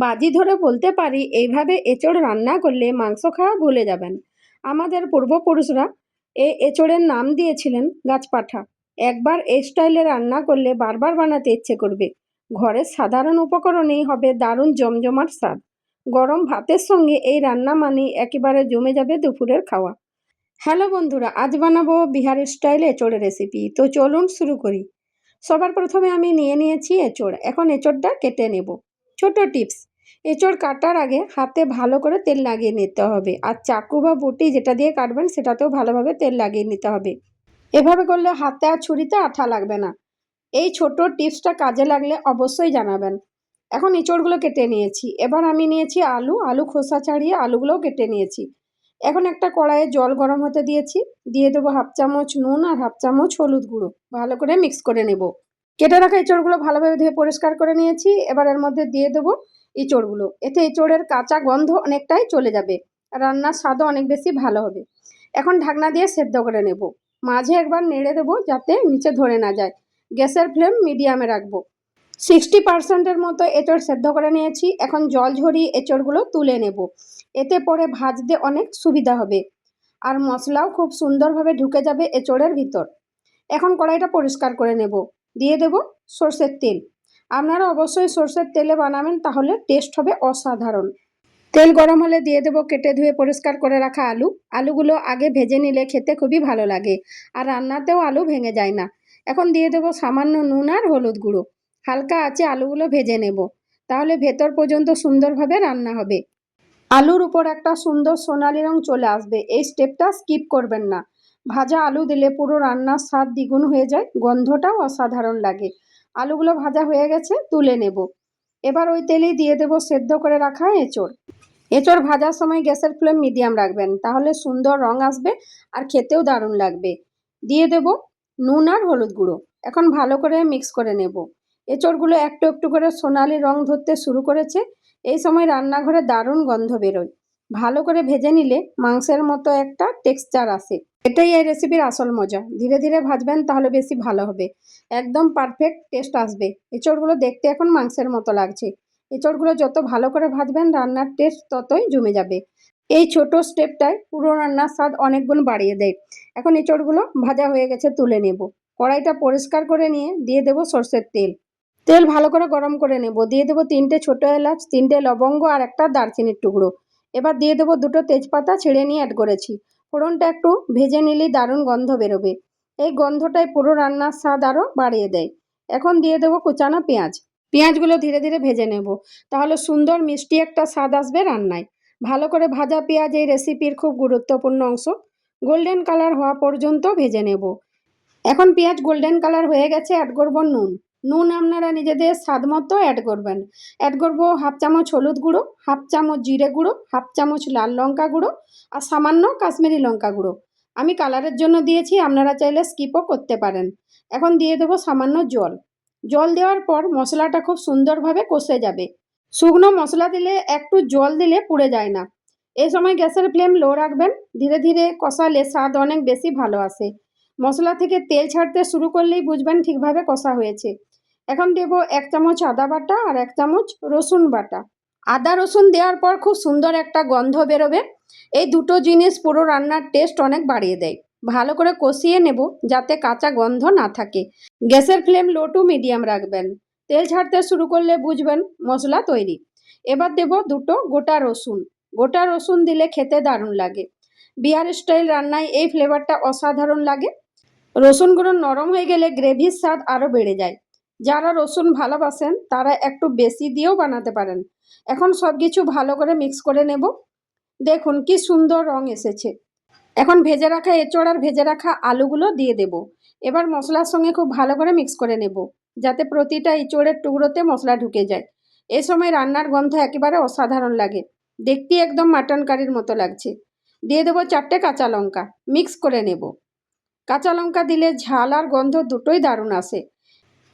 বাজি ধরে বলতে পারি এইভাবে এঁচোড় রান্না করলে মাংস খাওয়া ভুলে যাবেন। আমাদের পূর্বপুরুষরা এই এঁচোড়ের নাম দিয়েছিলেন গাছপাঠা। একবার এই স্টাইলে রান্না করলে বারবার বানাতে ইচ্ছে করবে। ঘরের সাধারণ উপকরণেই হবে দারুণ জমজমাট স্বাদ। গরম ভাতের সঙ্গে এই রান্না মানেই একেবারে জমে যাবে দুপুরের খাওয়া। হ্যালো বন্ধুরা, আজ বানাবো বিহারি স্টাইল এঁচোড়ের রেসিপি। তো চলুন শুরু করি। সবার প্রথমে আমি নিয়ে নিয়েছি এঁচোড়। এখন এঁচোড়টা কেটে নেব। ছোট টিপস: এঁচোড় কাটার আগে হাতে ভালো করে তেল লাগিয়ে নিতে হবে, আর চাকু বা বটি যেটা দিয়ে কাটবেন সেটাতেও ভালোভাবে তেল লাগিয়ে নিতে হবে। এভাবে করলে হাতে আর ছুরিতে আঠা লাগবে না। এই ছোট টিপসটা কাজে লাগলে অবশ্যই জানাবেন। এখন এঁচোড়গুলো কেটে নিয়েছি। এবার আমি নিয়েছি আলু। আলু খোসা ছাড়িয়ে আলুগুলোও কেটে নিয়েছি। এখন একটা কড়াইয়ে জল গরম হতে দিয়েছি। দিয়ে দেবো হাফ চামচ নুন আর হাফ চামচ হলুদ গুঁড়ো। ভালো করে মিক্স করে নেব। কেটে রাখা এঁচোড়গুলো ভালোভাবে ধুয়ে পরিষ্কার করে নিয়েছি। এবার এর মধ্যে দিয়ে দেবো এঁচোড়গুলো। এতে এঁচোড়ের কাঁচা গন্ধ অনেকটাই চলে যাবে। রান্নার স্বাদও অনেক বেশি ভালো হবে। এখন ঢাকনা দিয়ে সেদ্ধ করে নেব। মাঝে একবার নেড়ে দেবো যাতে নিচে ধরে না যায়। গ্যাসের ফ্লেম মিডিয়ামে রাখবো। 60% মতো এঁচোড় সেদ্ধ করে নিয়েছি। এখন জল ঝরিয়ে এঁচোড়গুলো তুলে নেব। এতে পরে ভাজতে অনেক সুবিধা হবে, আর মশলাও খুব সুন্দরভাবে ঢুকে যাবে এঁচোড়ের ভিতর। এখন কড়াইটা পরিষ্কার করে নেব। দিয়ে দেব সর্ষের তেল। আপনারা অবশ্যই সর্ষের তেলে বানাবেন, তাহলে টেস্ট হবে অসাধারণ। তেল গরম হলে দিয়ে দেবো কেটে ধুয়ে পরিষ্কার করে রাখা আলু। আলুগুলো আগে ভেজে নিলে খেতে খুবই ভালো লাগে, আর রান্নাতেও আলু ভেঙে যায় না। এখন দিয়ে দেবো সামান্য নুন আর হলুদ গুঁড়ো। হালকা আঁচে আলুগুলো ভেজে নেব, তাহলে ভেতর পর্যন্ত সুন্দরভাবে রান্না হবে। আলুর উপর একটা সুন্দর সোনালি রং চলে আসবে। এই স্টেপটা স্কিপ করবেন না। ভাজা আলু দিলে পুরো রান্নার স্বাদ দ্বিগুণ হয়ে যায়, গন্ধটাও অসাধারণ লাগে। আলুগুলো ভাজা হয়ে গেছে, তুলে নেব। এবার ওই তেলেই দিয়ে দেবো সেদ্ধ করে রাখা এঁচোড়। এঁচোড় ভাজার সময় গ্যাসের ফ্লেম মিডিয়াম রাখবেন, তাহলে সুন্দর রং আসবে আর খেতেও দারুণ লাগবে। দিয়ে দেব নুন আর হলুদ গুঁড়ো। এখন ভালো করে মিক্স করে নেব। এঁচোড়গুলো একটু একটু করে সোনালি রং ধরতে শুরু করেছে। এই সময় রান্নাঘরে দারুণ গন্ধ বেরোয়। ভালো করে ভেজে নিলে মাংসের মতো একটা টেক্সচার আসে। এটাই এই রেসিপির আসল মজা। ধীরে ধীরে ভাজবেন, তাহলে বেশি ভালো হবে। একদম পারফেক্ট টেস্ট আসবে। এঁচোড়গুলো দেখতে এখন মাংসের মতো লাগছে। এঁচোড়গুলো যত ভালো করে ভাজবেন, রান্নার টেস্ট ততই জমে যাবে। এই ছোট স্টেপটাই পুরো রান্নার স্বাদ অনেক গুণ বাড়িয়ে দেয়। এখন এঁচোড়গুলো ভাজা হয়ে গেছে, তুলে নেব। কড়াইটা পরিষ্কার করে নিয়ে দিয়ে দেবো সর্ষের তেল। তেল ভালো করে গরম করে নেব। দিয়ে দেবো 3টে ছোট এলাচ, 3টে লবঙ্গ আর একটা দারচিনির টুকরো। এবার দিয়ে দেবো 2টো তেজপাতা ছিঁড়ে নিয়ে অ্যাড করেছি। ফোড়নটা একটু ভেজে নিলেই দারুণ গন্ধ বেরোবে। এই গন্ধটাই পুরো রান্নার স্বাদ আরও বাড়িয়ে দেয়। এখন দিয়ে দেবো কুচানো পেঁয়াজ। পেঁয়াজগুলো ধীরে ধীরে ভেজে নেব, তাহলে সুন্দর মিষ্টি একটা স্বাদ আসবে রান্নায়। ভালো করে ভাজা পেঁয়াজ এই রেসিপির খুব গুরুত্বপূর্ণ অংশ। গোল্ডেন কালার হওয়া পর্যন্ত ভেজে নেব। এখন পেঁয়াজ গোল্ডেন কালার হয়ে গেছে, অ্যাড করব নুন। নুন আপনারা নিজেদের স্বাদ মতো অ্যাড করবেন। অ্যাড করব হাফ চামচ হলুদ গুঁড়ো, হাফ চামচ জিরে গুঁড়ো, হাফ চামচ লাল লঙ্কা গুঁড়ো আর সামান্য কাশ্মীরি লঙ্কা গুঁড়ো। আমি কালারের জন্য দিয়েছি, আপনারা চাইলে স্কিপও করতে পারেন। এখন দিয়ে দেবো সামান্য জল। জল দেওয়ার পর মশলাটা খুব সুন্দরভাবে কষে যাবে। শুকনো মশলা দিলে একটু জল দিলে পুড়ে যায় না। এই সময় গ্যাসের ফ্লেম লো রাখবেন। ধীরে ধীরে কষালে স্বাদ অনেক বেশি ভালো আসে। মশলা থেকে তেল ছাড়তে শুরু করলেই বুঝবেন ঠিকভাবে কষা হয়েছে। এখন দেব 1 চামচ আদা বাটা আর 1 চামচ রসুন বাটা। আদা রসুন দেওয়ার পর খুব সুন্দর একটা গন্ধ বেরোবে। এই দুটো জিনিস পুরো রান্নার টেস্ট অনেক বাড়িয়ে দেয়। ভালো করে কষিয়ে নেব যাতে কাঁচা গন্ধ না থাকে। গ্যাসের ফ্লেম লো টু মিডিয়াম রাখবেন। তেল ছাড়তে শুরু করলে বুঝবেন মশলা তৈরি। এবার দেব 2টো গোটা রসুন। গোটা রসুন দিলে খেতে দারুণ লাগে। বিহারি স্টাইল রান্নায় এই ফ্লেভারটা অসাধারণ লাগে। রসুনগুলো নরম হয়ে গেলে গ্রেভির স্বাদ আরও বেড়ে যায়। যারা রসুন ভালোবাসেন তারা একটু বেশি দিয়েও বানাতে পারেন। এখন সব কিছু ভালো করে মিক্স করে নেব। দেখুন কি সুন্দর রং এসেছে। এখন ভেজে রাখা এঁচোড় আর ভেজে রাখা আলুগুলো দিয়ে দেব। এবার মশলার সঙ্গে খুব ভালো করে মিক্স করে নেব, যাতে প্রতিটা এঁচোড়ের টুকরোতে মশলা ঢুকে যায়। এই সময় রান্নার গন্ধ একেবারে অসাধারণ লাগে। দেখতে একদম মাটন কারির মতো লাগছে। দিয়ে দেবো 4টে কাঁচা লঙ্কা। মিক্স করে নেব। কাঁচা লঙ্কা দিলে ঝাল আর গন্ধ দুটোই দারুণ আসে।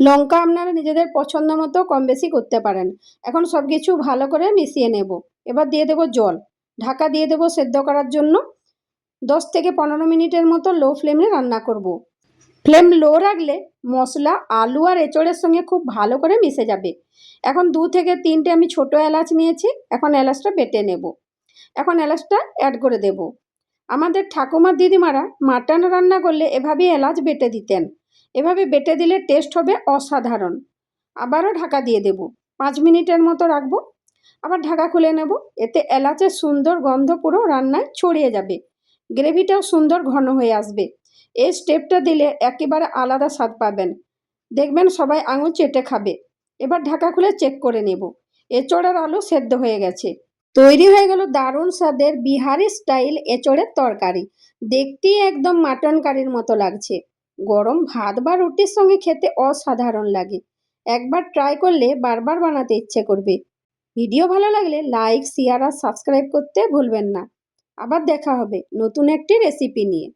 লঙ্কা আপনারা নিজেদের পছন্দ মতো কম বেশি করতে পারেন। এখন সব কিছু ভালো করে মিশিয়ে নেব। এবার দিয়ে দেবো জল। ঢাকা দিয়ে দেবো সেদ্ধ করার জন্য। 10 থেকে 15 মিনিটের মতো লো ফ্লেমে রান্না করব। ফ্লেম লো রাখলে মশলা আলু আর এঁচোড়ের সঙ্গে খুব ভালো করে মিশে যাবে। এখন 2 থেকে 3টে আমি ছোট এলাচ নিয়েছি। এখন এলাচটা বেটে নেব। এখন এলাচটা অ্যাড করে দেব। আমাদের ঠাকুমা দিদিমারা মাটন রান্না করলে এভাবেই এলাচ বেটে দিতেন। এভাবে বেটে দিলে টেস্ট হবে অসাধারণ। আবারও ঢাকা দিয়ে দেব। 5 মিনিটের মতো রাখবো। আবার ঢাকা খুলে নেব। এতে এলাচের সুন্দর গন্ধ পুরো রান্নায় ছড়িয়ে যাবে। গ্রেভিটাও সুন্দর ঘন হয়ে আসবে। এই স্টেপটা দিলে একেবারে আলাদা স্বাদ পাবেন। দেখবেন সবাই আঙুল চেটে খাবে। এবার ঢাকা খুলে চেক করে নেব। এঁচোড় আর আলু সেদ্ধ হয়ে গেছে। তৈরি হয়ে গেল দারুণ স্বাদের বিহারি স্টাইল এঁচোড়ের তরকারি। দেখতেই একদম মাটন কারির মতো লাগছে। গরম ভাত বা রুটির সঙ্গে খেতে অসাধারণ লাগে। একবার ট্রাই করলে বারবার বানাতে ইচ্ছে করবে। ভিডিও ভালো লাগলে লাইক, শেয়ার আর সাবস্ক্রাইব করতে ভুলবেন না। আবার দেখা হবে নতুন একটি রেসিপি নিয়ে।